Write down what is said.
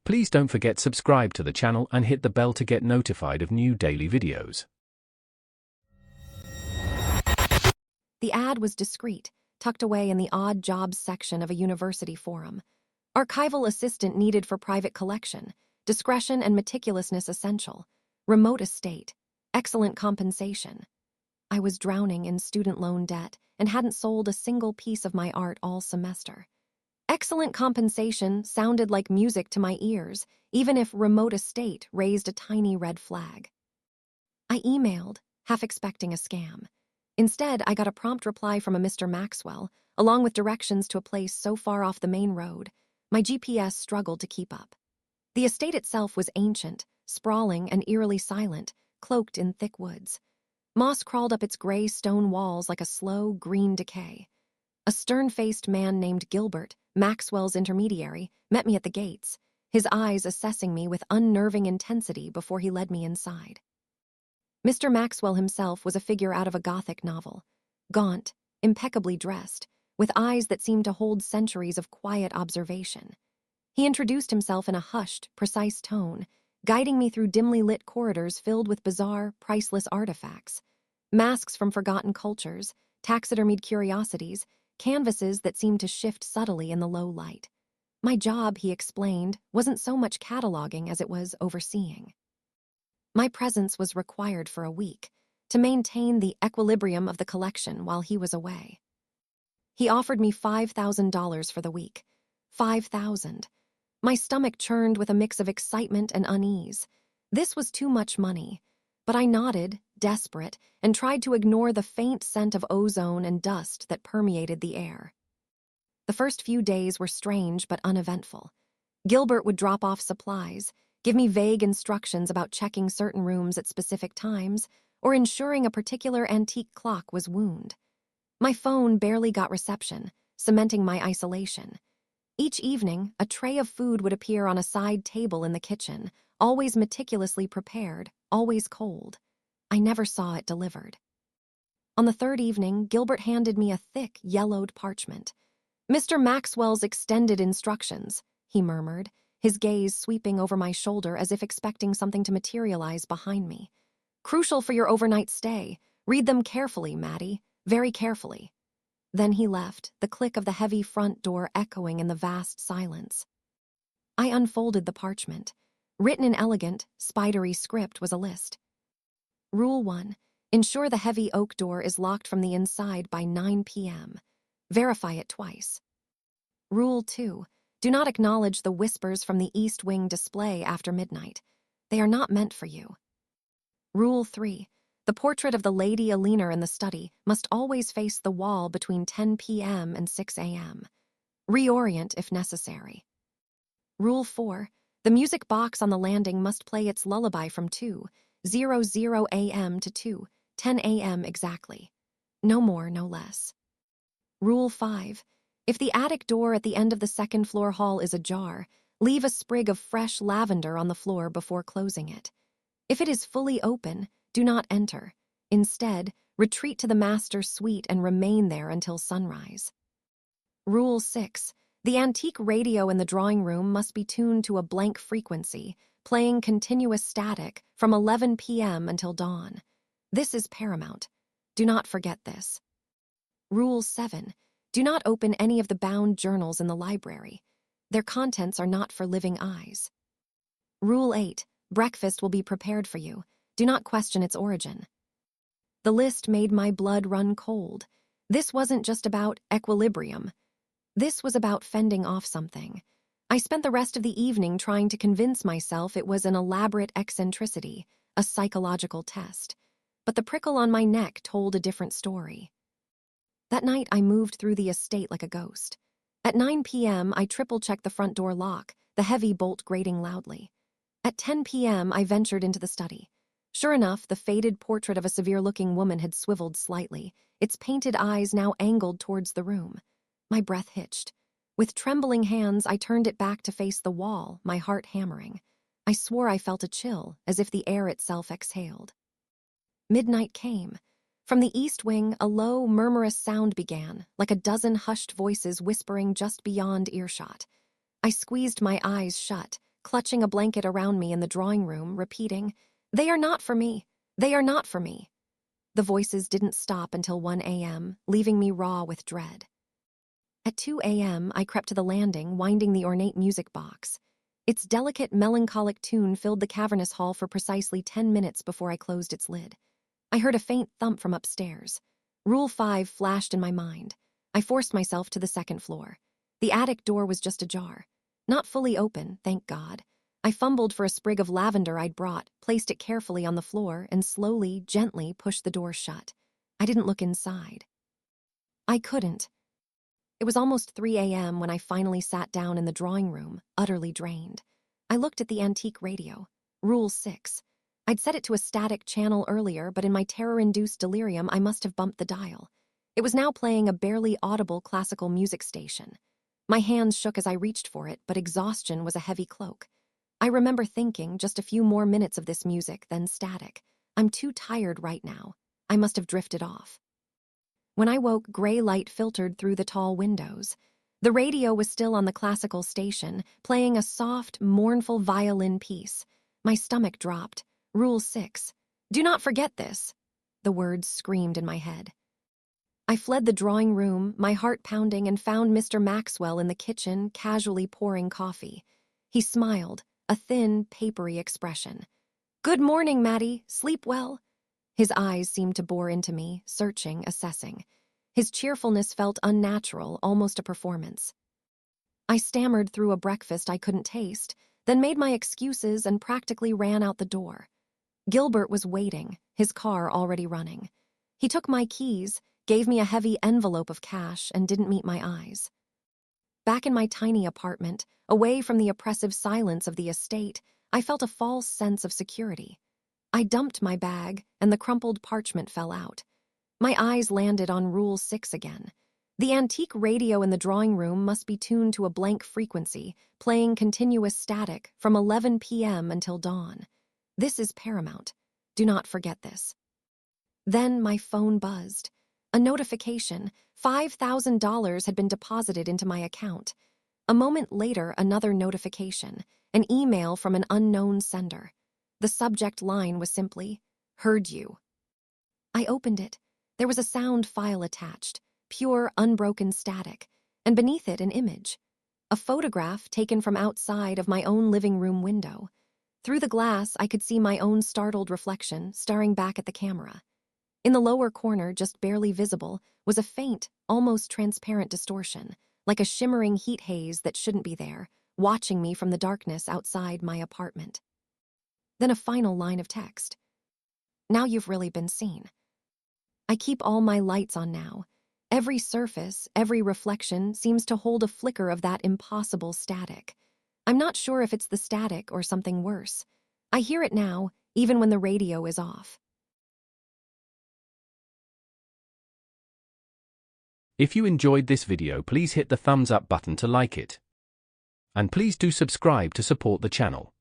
Please don't forget subscribe to the channel and hit the bell to get notified of new daily videos. The ad was discreet, tucked away in the odd jobs section of a university forum. Archival assistant needed for private collection. Discretion and meticulousness essential. Remote estate. Excellent compensation. I was drowning in student loan debt and hadn't sold a single piece of my art all semester. Excellent compensation sounded like music to my ears, even if remote estate raised a tiny red flag. I emailed, half expecting a scam. Instead, I got a prompt reply from a Mr. Maxwell, along with directions to a place so far off the main road, my GPS struggled to keep up. The estate itself was ancient, sprawling and eerily silent, cloaked in thick woods. Moss crawled up its gray stone walls like a slow, green decay. A stern-faced man named Gilbert, Maxwell's intermediary, met me at the gates, his eyes assessing me with unnerving intensity before he led me inside. Mr. Maxwell himself was a figure out of a Gothic novel, gaunt, impeccably dressed, with eyes that seemed to hold centuries of quiet observation. He introduced himself in a hushed, precise tone, guiding me through dimly lit corridors filled with bizarre, priceless artifacts, masks from forgotten cultures, taxidermied curiosities, canvases that seemed to shift subtly in the low light. My job, he explained, wasn't so much cataloging as it was overseeing. My presence was required for a week, to maintain the equilibrium of the collection while he was away. He offered me $5,000 for the week. $5,000. My stomach churned with a mix of excitement and unease. This was too much money, but I nodded, desperate, and tried to ignore the faint scent of ozone and dust that permeated the air. The first few days were strange but uneventful. Gilbert would drop off supplies, give me vague instructions about checking certain rooms at specific times, or ensuring a particular antique clock was wound. My phone barely got reception, cementing my isolation. Each evening, a tray of food would appear on a side table in the kitchen, always meticulously prepared, always cold. I never saw it delivered. On the third evening, Gilbert handed me a thick, yellowed parchment. "Mr. Maxwell's extended instructions," he murmured, his gaze sweeping over my shoulder as if expecting something to materialize behind me. "Crucial for your overnight stay. Read them carefully, Maddie, very carefully." Then he left, the click of the heavy front door echoing in the vast silence. I unfolded the parchment. Written in elegant, spidery script was a list. Rule 1. Ensure the heavy oak door is locked from the inside by 9 p.m. Verify it twice. Rule 2. Do not acknowledge the whispers from the East Wing display after midnight. They are not meant for you. Rule 3. The portrait of the Lady Alina in the study must always face the wall between 10 p.m. and 6 a.m. Reorient if necessary. Rule 4. The music box on the landing must play its lullaby from 2:00 a.m. to 2:10 a.m. exactly. No more, no less. Rule 5. If the attic door at the end of the second floor hall is ajar, leave a sprig of fresh lavender on the floor before closing it. If it is fully open, do not enter. Instead, retreat to the master's suite and remain there until sunrise. Rule 6. The antique radio in the drawing room must be tuned to a blank frequency, playing continuous static from 11 p.m. until dawn. This is paramount. Do not forget this. Rule 7. Do not open any of the bound journals in the library. Their contents are not for living eyes. Rule 8. Breakfast will be prepared for you. Do not question its origin. The list made my blood run cold. This wasn't just about equilibrium. This was about fending off something. I spent the rest of the evening trying to convince myself it was an elaborate eccentricity, a psychological test. But the prickle on my neck told a different story. That night, I moved through the estate like a ghost. At 9 p.m., I triple-checked the front door lock, the heavy bolt grating loudly. At 10 p.m., I ventured into the study. Sure enough, the faded portrait of a severe-looking woman had swiveled slightly, its painted eyes now angled towards the room. My breath hitched. With trembling hands, I turned it back to face the wall, my heart hammering. I swore I felt a chill, as if the air itself exhaled. Midnight came. From the east wing, a low, murmurous sound began, like a dozen hushed voices whispering just beyond earshot. I squeezed my eyes shut, clutching a blanket around me in the drawing room, repeating, "They are not for me. They are not for me." The voices didn't stop until 1 a.m., leaving me raw with dread. At 2 a.m., I crept to the landing, winding the ornate music box. Its delicate, melancholic tune filled the cavernous hall for precisely 10 minutes before I closed its lid. I heard a faint thump from upstairs. Rule 5 flashed in my mind. I forced myself to the second floor. The attic door was just ajar. Not fully open, thank God. I fumbled for a sprig of lavender I'd brought, placed it carefully on the floor, and slowly, gently pushed the door shut. I didn't look inside. I couldn't. It was almost 3 a.m. when I finally sat down in the drawing room, utterly drained. I looked at the antique radio. Rule 6. I'd set it to a static channel earlier, but in my terror-induced delirium, I must have bumped the dial. It was now playing a barely audible classical music station. My hands shook as I reached for it, but exhaustion was a heavy cloak. I remember thinking, just a few more minutes of this music, then static. I'm too tired right now. I must have drifted off. When I woke, gray light filtered through the tall windows. The radio was still on the classical station, playing a soft, mournful violin piece. My stomach dropped. Rule 6. Do not forget this. The words screamed in my head. I fled the drawing room, my heart pounding, and found Mr. Maxwell in the kitchen, casually pouring coffee. He smiled, a thin, papery expression. "Good morning, Maddie. Sleep well?" His eyes seemed to bore into me, searching, assessing. His cheerfulness felt unnatural, almost a performance. I stammered through a breakfast I couldn't taste, then made my excuses and practically ran out the door. Gilbert was waiting, his car already running. He took my keys, gave me a heavy envelope of cash, and didn't meet my eyes. Back in my tiny apartment, away from the oppressive silence of the estate, I felt a false sense of security. I dumped my bag, and the crumpled parchment fell out. My eyes landed on Rule 6 again. The antique radio in the drawing room must be tuned to a blank frequency, playing continuous static from 11 p.m. until dawn. This is paramount. Do not forget this. Then my phone buzzed. A notification. $5,000 had been deposited into my account. A moment later, another notification. An email from an unknown sender. The subject line was simply, "Heard you." I opened it. There was a sound file attached, pure, unbroken static, and beneath it an image. A photograph taken from outside of my own living room window. Through the glass, I could see my own startled reflection, staring back at the camera. In the lower corner, just barely visible, was a faint, almost transparent distortion, like a shimmering heat haze that shouldn't be there, watching me from the darkness outside my apartment. Then a final line of text. "Now you've really been seen." I keep all my lights on now. Every surface, every reflection seems to hold a flicker of that impossible static. I'm not sure if it's the static or something worse. I hear it now, even when the radio is off. If you enjoyed this video, please hit the thumbs up button to like it. And please do subscribe to support the channel.